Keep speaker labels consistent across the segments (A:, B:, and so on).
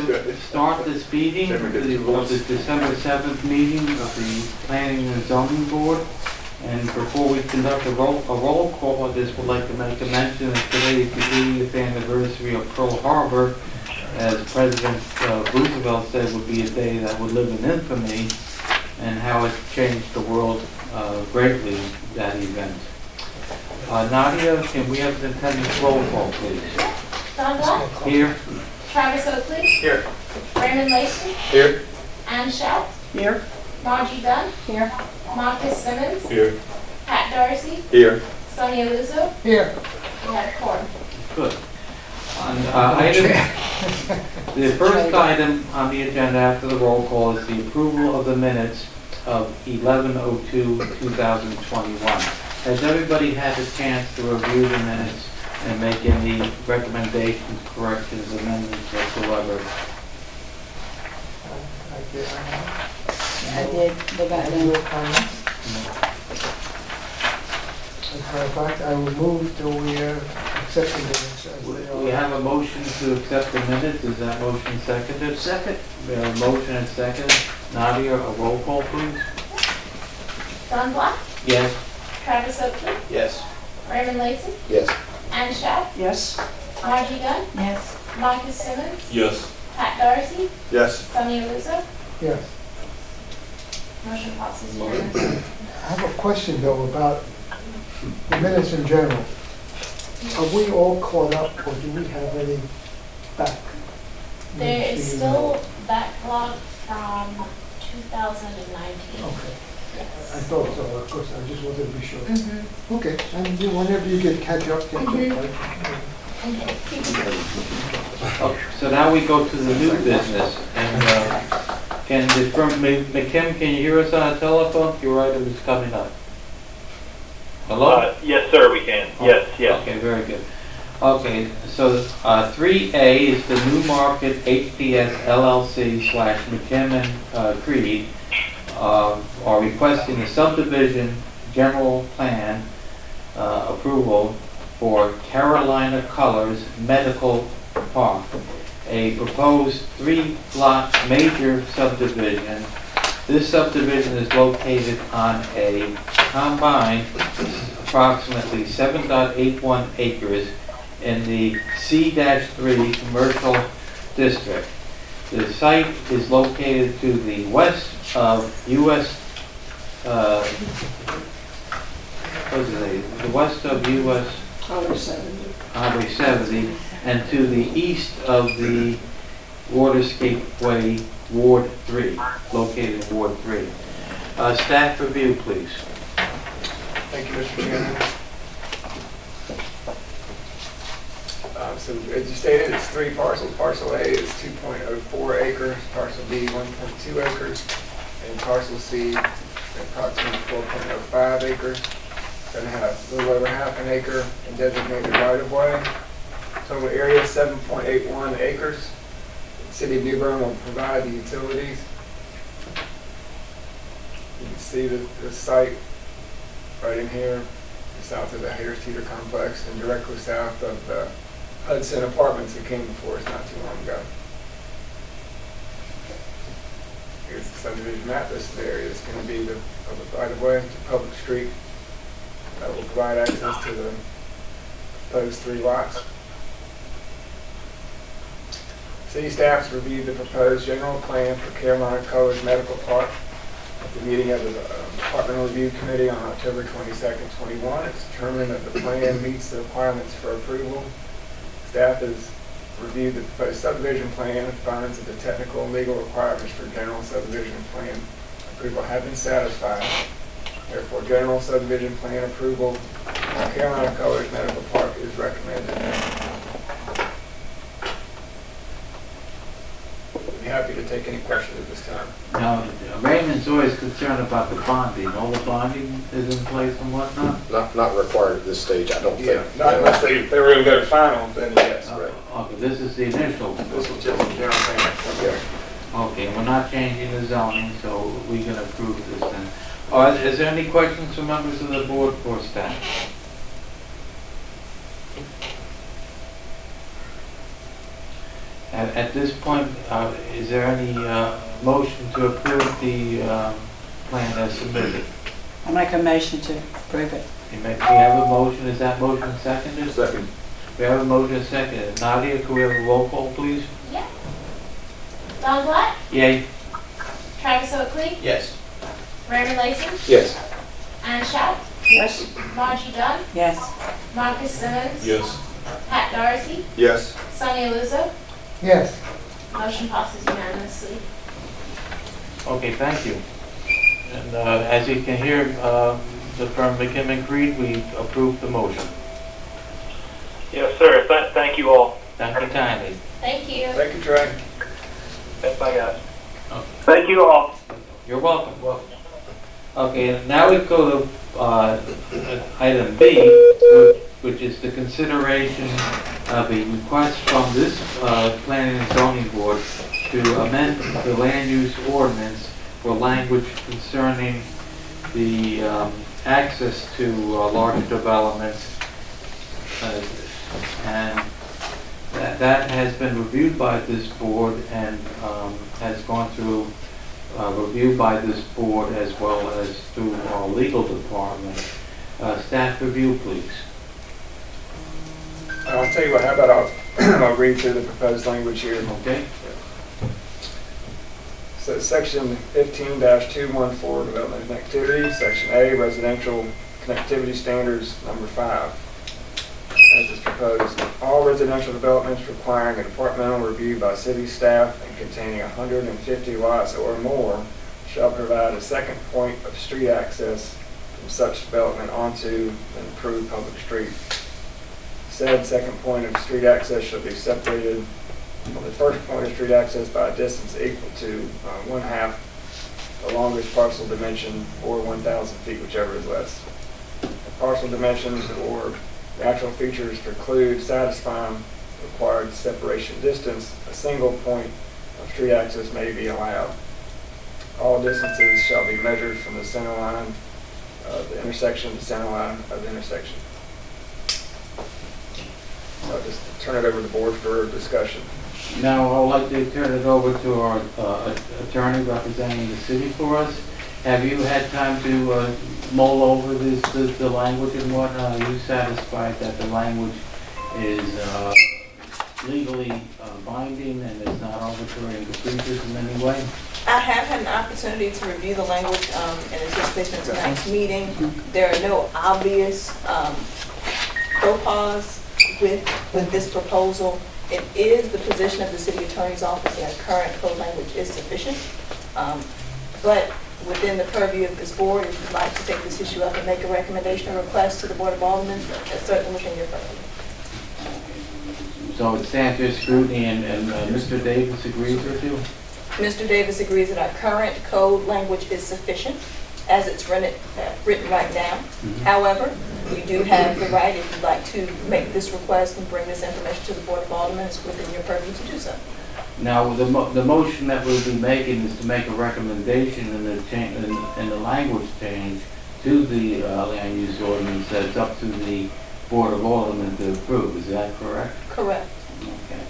A: to start this meeting, the December 7th meeting of the Planning and Zoning Board. And before we conduct a roll call, I just would like to make a mention that today is the 80th anniversary of Pearl Harbor. As President Roosevelt said, would be a day that would live in infamy, and how it changed the world greatly, that event. Nadia, can we have the attendance roll call, please?
B: Don Black?
A: Here.
B: Travis Oakley?
C: Here.
B: Raymond Lacey?
C: Here.
B: Ann Schaut?
D: Here.
B: Margie Dunn?
D: Here.
B: Marcus Simmons?
C: Here.
B: Pat Darcy?
C: Here.
B: Sonia Luzo?
D: Here.
B: We have quorum.
A: Good. The first item on the agenda after the roll call is the approval of the minutes of 11/02/2021. Has everybody had a chance to review the minutes and make any recommendations, corrections, amendments whatsoever?
D: I did. What about them?
E: As a matter of fact, I will move till we accept the minutes as they are.
A: We have a motion to accept the minutes. Is that motion seconded?
D: Second.
A: We have a motion and second. Nadia, a roll call, please.
B: Don Black?
A: Yes.
B: Travis Oakley?
C: Yes.
B: Raymond Lacey?
C: Yes.
B: Ann Schaut?
D: Yes.
B: Margie Dunn?
D: Yes.
B: Marcus Simmons?
C: Yes.
B: Pat Darcy?
C: Yes.
B: Sonia Luzo?
E: Yes.
B: Motion passes unanimously.
E: I have a question though about the minutes in general. Are we all caught up or do we have any back?
B: There
E: minutes
B: is
E: to
B: still backlog from 2019.
E: Okay, I
B: Yes.
E: thought so, of course, I just wanted to be sure.
B: Mm-hmm.
E: Okay, and whenever you get catch up, right?
B: Okay.
A: Oh, so now we go to the new business. And can the firm, McKim, can you hear us on the telephone? Your item is coming up. Hello?
F: Yes, sir, we can. Yes, yes.
A: Okay, very good. Okay, so 3A is the new Market HDS LLC / McKim Creed are requesting a subdivision general plan approval for Carolina Colors Medical Park, a proposed 3-lot major subdivision. This subdivision is located on a combined approximately 7.81 acres in the C-3 commercial district. The site is located to the west of US, the west of US Highway 70, and to the east of the Waterscape Way, Ward 3, located in Ward 3. Staff review, please.
C: Thank you, Mr. Chairman. So as you stated, it's 3 parcels. Parcel A is 2.04 acres, parcel B 1.2 acres, and parcel C approximately 4.05 acres. Going to have a little over half an acre in designated right-of-way. Total area 7.81 acres. The City of New Bern will provide the utilities. You can see the site right in here, south of the Harris Teeter Complex and directly south of the Hudson Apartments that came before us not too long ago. Here's the subdivision map. This is the area that's going to be the public right-of-way to public street that will provide access to the proposed 3 lots. City staff's reviewed the proposed general plan for Carolina Colors Medical Park at the meeting of the Departmental Review Committee on October 22nd, 21. It's determined that the plan meets the requirements for approval. Staff has reviewed the proposed subdivision plan and finds that the technical and legal requirements for general subdivision plan approval have been satisfied. Therefore, general subdivision plan approval for Carolina Colors Medical Park is recommended. I'd be happy to take any questions at this time.
A: Now, Raymond's always concerned about the bonding. All the bonding is in place and whatnot?
G: Not required at this stage, I don't think.
C: Yeah, not unless they were going to go to final, then yes.
A: Okay, this is the initial.
C: This is just a general plan. Okay.
A: Okay, we're not changing the zoning, so we can approve this then. Is there any questions from members of the board for staff? At this point, is there any motion to approve the plan as submitted?
D: I make a motion to approve it.
A: We have a motion, is that motion seconded?
G: Second.
A: We have a motion seconded. Nadia, could we have a roll call, please?
B: Yeah. Don Black,
A: Yay.
B: Travis Oakley,
H: Yes.
B: Raymond Lacy,
G: Yes.
B: Ann Schaff,
D: Yes.
B: Margie Dunn,
D: Yes.
B: Marcus Simmons,
H: Yes.
B: Pat Darcy,
G: Yes.
B: Sonny Luzo.
E: Yes,
B: Motion passes unanimously.
A: Okay, thank you. And as you can hear, the firm McKim Creed, we approved the motion.
F: Yes, sir. Thank you all.
A: Thank you kindly.
B: Thank you.
C: Thank you, Trey.
F: Bye, guys.
A: Okay.
F: Thank you all.
A: You're welcome. Okay, now we go to item B, which is the consideration of a request from this planning and zoning board to amend the land use ordinance for language concerning the access to larger developments. And that has been reviewed by this board and has gone through review by this board as well as through our legal department. Staff review, please.
C: I'll tell you what, how about I'll read through the proposed language here.
A: Okay?
C: So section 15-214, development and activity, section A, residential connectivity standards, number 5. As is proposed, all residential developments requiring a departmental review by city staff and containing 150 lots or more shall provide a second point of street access from such development onto an improved public street. Said second point of street access shall be separated from the first point of street access by a distance equal to 1/2 the longest parcel dimension or 1,000 feet, whichever is less. The parcel dimensions or natural features preclude satisfying required separation distance, a single point of street access may be allowed. All distances shall be measured from the center line of the intersection to center line of the intersection. So I'll just turn it over to the board for discussion.
A: Now, I'd like to turn it over to our attorney representing the city for us. Have you had time to mull over the language and whatnot? Are you satisfied that the language is legally binding and is not arbitrary and capricious in any way?
I: I have had an opportunity to review the language in anticipation of tonight's meeting. There are no obvious faux pas with this proposal. It is the position of the city attorney's office that current code language is sufficient. But within the purview of this board, if you'd like to take this issue up and make a recommendation or request to the Board of Aldermen, that's certainly within your purview.
A: So it stands your scrutiny and Mr. Davis agrees with you?
I: Mr. Davis agrees that our current code language is sufficient as it's written right now. However, you do have the right, if you'd like to make this request and bring this information to the Board of Aldermen, it's within your purview to do so.
A: Now, the motion that we'll be making is to make a recommendation in the language change to the land use ordinance that's up to the Board of Aldermen to approve. Is that correct?
I: Correct.
A: Okay.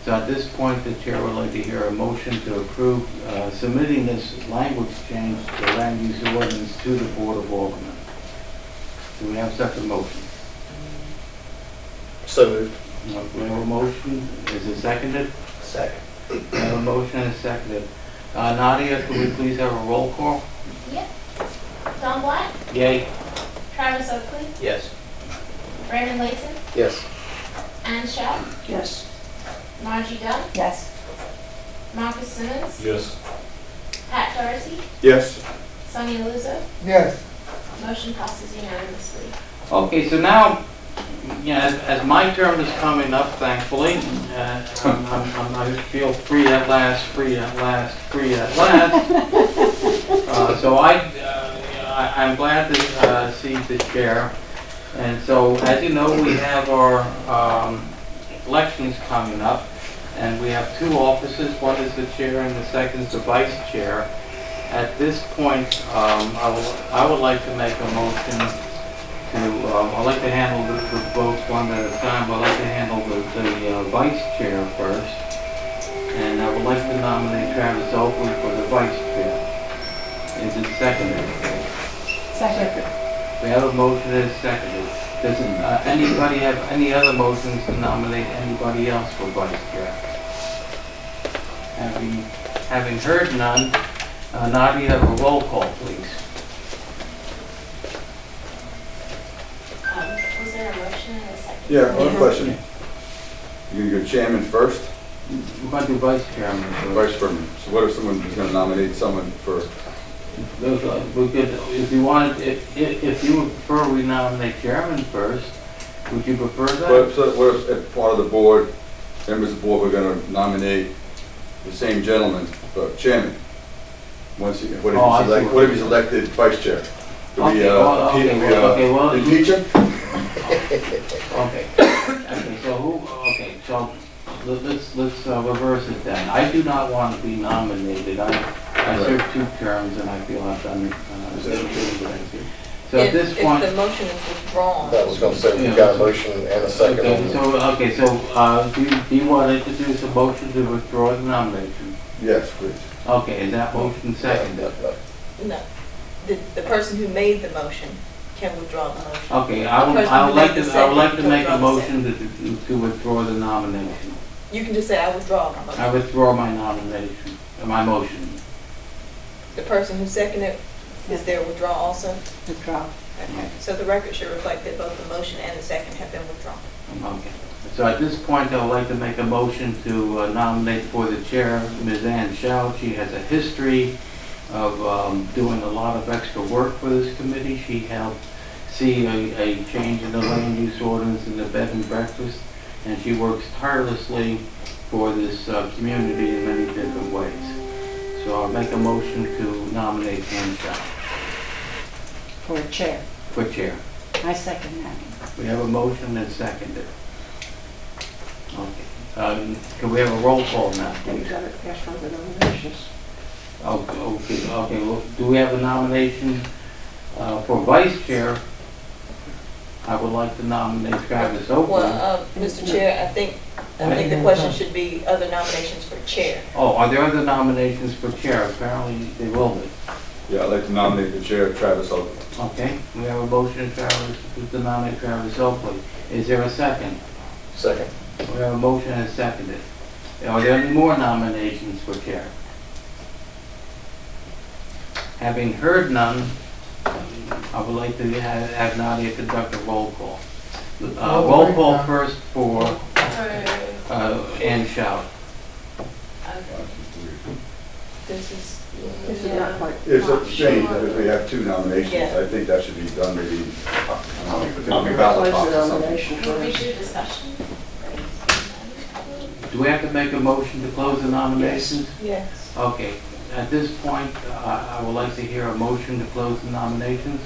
A: So at this point, the chair would like to hear a motion to approve submitting this language change to the land use ordinance to the Board of Aldermen. Do we have such a motion?
G: So moved.
A: We have a motion. Is it seconded?
H: Second.
A: We have a motion and a seconded. Nadia, could we please have a roll call?
B: Yep. Don Black,
A: Yay.
B: Travis Oakley,
H: Yes.
B: Raymond Lacy,
G: Yes.
B: Ann Schaff,
D: Yes.
B: Margie Dunn,
D: Yes.
B: Marcus Simmons,
H: Yes.
B: Pat Darcy,
G: Yes.
B: Sonny Luzo.
E: yes.
B: Motion passes unanimously.
A: Okay, so now, as my term is coming up, thankfully, I feel free at last. So I'm glad to see the chair. And so, as you know, we have our elections coming up, and we have two offices. One is the chair, and the second is the vice chair. At this point, I would like to make a motion to, I'd like to handle the votes one at a time, but I'd like to handle the vice chair first. and I would like to nominate Travis Oakley for the vice chair. Is it seconded?
D: Second.
A: We have a motion that is seconded. Does anybody have any other motions to nominate anybody else for vice chair? Having heard none, Nadia, a roll call, please.
B: Was there a motion and a second?
H: Yeah, one question. You go chairman first,
A: We're going to do vice chairman first.
H: vice chairman. So what if someone is going to nominate someone for,
A: We could, if you wanted, if you would prefer we nominate chairman first, would you prefer that?
H: what if part of the board, members of the board, we're going to nominate the same gentleman for chairman? What if he's elected vice chair? Do we,
A: Okay, well,
H: impeach him?
A: Okay, so let's reverse it then. I do not want to be nominated. I served 2 terms and I feel I've done, so at this point.
I: If the motion is withdrawn.
G: I was going to say, we've got a motion and a second.
A: Okay, so do you want to introduce a motion to withdraw the nomination?
H: Yes, please.
A: Okay, is that motion seconded?
I: No. The person who made the motion can withdraw the motion.
A: Okay, I would like to make a motion to withdraw the nomination.
I: You can just say, I withdraw my motion.
A: I withdraw my nomination, my motion.
I: The person who seconded, is there withdraw also?
D: Withdraw.
I: Okay, so the record should reflect that both the motion and the second have been withdrawn.
A: Okay. So at this point, I would like to make a motion to nominate for the chair Ms. Ann Schau. She has a history of doing a lot of extra work for this committee. She helped see a change in the land use ordinance in the bed and breakfast, and she works tirelessly for this community in many different ways. So I'll make a motion to nominate Ann Schau
D: For chair.
A: for chair.
D: I second that.
A: We have a motion and seconded. Okay. Can we have a roll call now, please?
D: Ask for the nominations.
A: Okay, well, do we have a nomination for vice chair? I would like to nominate Travis Oakley.
I: Well, Mr. Chair, I think the question should be other nominations for chair.
A: Oh, are there other nominations for chair? Apparently they will be.
H: Yeah, I'd like to nominate the chair, Travis Oakley.
A: Okay, we have a motion to nominate Travis Oakley. Is there a second?
G: Second.
A: We have a motion and seconded. Are there any more nominations for chair? Having heard none, I would like to have Nadia conduct a roll call. Roll call first for Ann Schau.
I: This is
D: not quite.
H: It's a shame that if we have 2 nominations,
I: Yeah.
H: I think that should be done maybe, on the ballot box or something.
B: We should discussion.
A: Do we have to make a motion to close the nominations?
I: Yes.
A: Okay, at this point, I would like to hear a motion to close the nominations.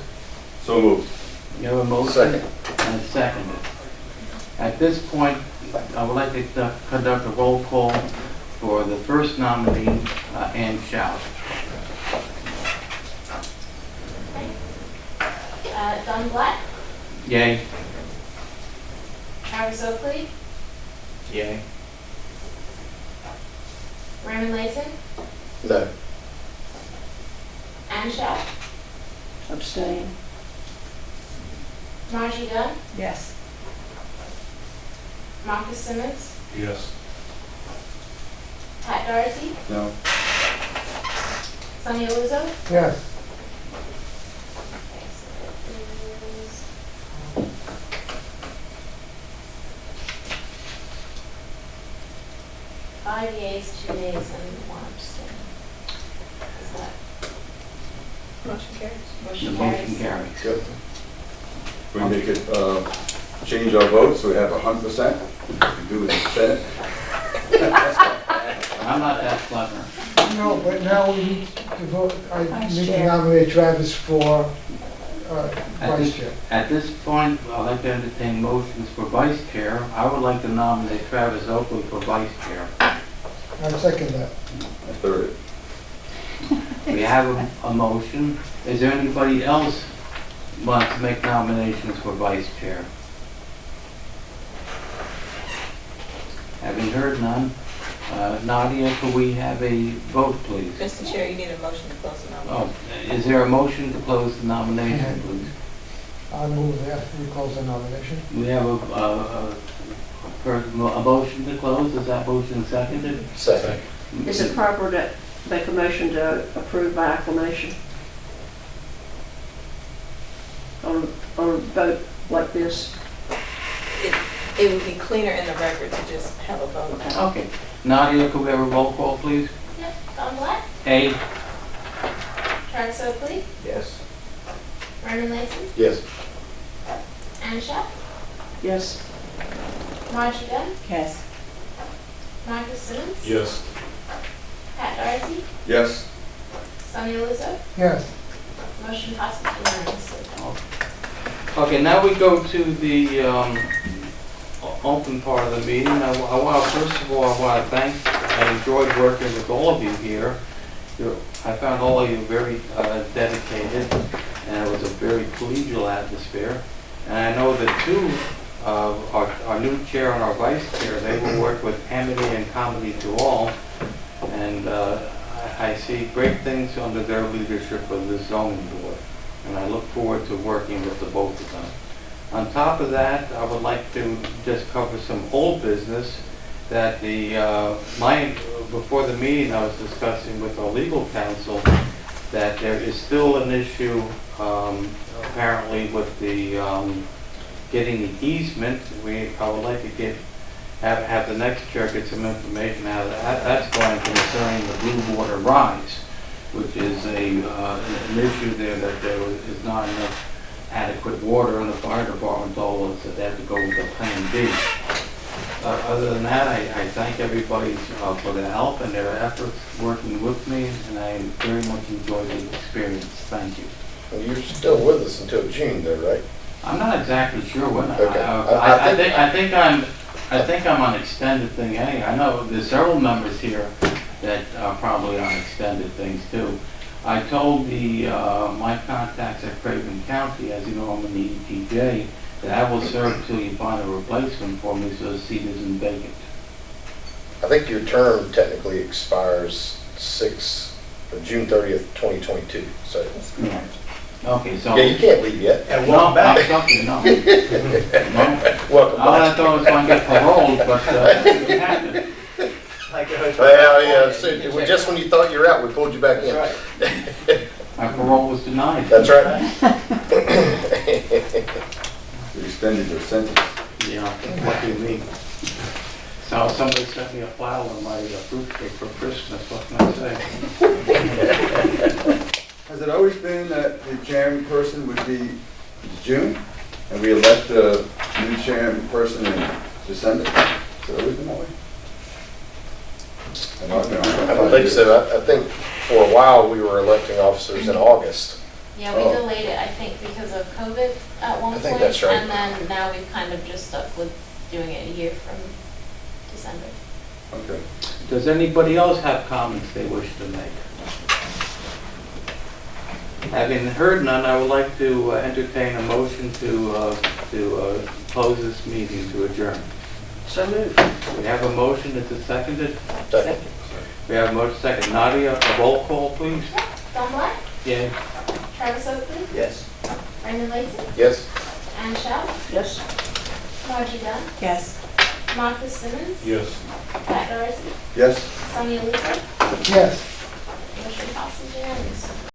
H: So moved.
A: You have a motion?
G: Second.
A: And seconded. At this point, I would like to conduct a roll call for the first nominee, Ann Schau.
B: Don Black,
A: Yay?
B: Travis Oakley,
A: Yay.
B: Raymond Layton,
G: No.
B: Ann Schau,
D: Abstain.
B: Margie Dunn,
D: Yes.
B: Marcus Simmons,
H: Yes.
B: Pat Doherty,
H: No.
B: Sonia Luzo.
E: Yes.
B: Okay, so it is 5 yeas, 2 nays, and 1 abstain. Is that
I: Motion carries.
A: The
B: motion
A: motion
B: carries?
A: carries.
H: Good. We make it, change our vote so we have 100%. We do it in the Senate.
A: I'm not that clever.
E: No, but now we need to vote, I
D: Vice
E: need to
D: chair.
E: nominate Travis for vice chair.
A: At this point, I'd like to entertain motions for vice chair. I would like to nominate Travis Oakley for vice chair.
E: I second that.
H: I third it.
A: We have a motion. Is there anybody else who wants to make nominations for vice chair? Having heard none, Nadia, could we have a vote, please?
I: Mr. Chair, you need a motion to close the nomination.
A: Oh, is there a motion to close the nomination, please?
E: I move that we close the nomination.
A: We have a motion to close. Is that motion seconded?
G: Second.
J: Is it proper to make a motion to approve by acclamation? On a vote like this?
I: It would be cleaner in the record to just have a vote.
A: Okay. Nadia, could we have a roll call, please?
B: Yep, Don Black,
A: A.
B: Travis Oakley,
C: Yes.
B: Vernon Lacy,
G: Yes.
B: Ann Shaw,
J: Yes.
B: Margie Dunn,
D: Yes.
B: Marcus Simmons,
C: Yes.
B: Pat Doherty,
H: Yes.
B: Sonny Lizzo.
E: Yes.
B: Motion passes unanimously.
A: Okay, now we go to the open part of the meeting. First of all, I want to thank, I enjoyed working with all of you here. I found all of you very dedicated, and it was a very collegial atmosphere. And I know that two of our new chair and our vice chair, they will work with amity and comedy to all. And I see great things under their leadership of the zoning board. And I look forward to working with the both of them. On top of that, I would like to just cover some old business that before the meeting I was discussing with our legal counsel that there is still an issue apparently with the getting the easement. I would like to have the next chair get some information how that's going concerning the Blue Water Rise, which is an issue there that there is not enough adequate water, and the fire department told us that they have to go with the Plan B. Other than that, I thank everybody for their help and their efforts working with me, and I very much enjoyed the experience. Thank you.
G: Well, you're still with us until June though, right?
A: I'm not exactly sure when.
G: Okay.
A: I think I'm on extended thing anyway. I know there's several members here that are probably on extended things too. I told my contacts at Craven County, as you know, I'm in the EPJ, that I will serve until you find a replacement for me so the seat isn't vacant.
G: I think your term technically expires June 30th, 2022. So
A: Okay, so.
G: yeah, you can't leave yet.
A: No, I'm talking, no. No.
G: Welcome
A: I
G: back.
A: thought I was going to get paroled, but it didn't happen.
G: Well, yeah, so just when you thought you were out, we pulled you back in.
A: My parole was denied.
G: That's right.
H: You extended your sentence.
A: Yeah, lucky me. So somebody sent me a flower on my fruit cake for Christmas, what can I say?
H: Has it always been that the chairperson would be June, and we elect a new chairperson in December? Has it always been that way?
G: I don't think so. I think for a while we were electing officers in August.
B: Yeah, we delayed it, I think, because of COVID at one
G: I
B: point.
G: think that's right.
B: And then now we've kind of just stuck with doing it a year from December.
H: Okay.
A: Does anybody else have comments they wish to make? Having heard none, I would like to entertain a motion to close this meeting, to adjourn.
J: So moved.
A: We have a motion, is it seconded?
G: Second.
A: We have a motion second. Nadia, a roll call, please.
B: Don Black,
A: Yay.
B: Travis Oakley,
C: Yes.
B: Vernon Lacy,
G: Yes.
B: Ann Shaw,
J: Yes.
B: Margie Dunn,
D: Yes.
B: Marcus Simmons,
C: Yes.
B: Pat Doherty,
H: Yes?
B: Sonny Lizzo.
E: Yes.
B: Motion passes unanimously.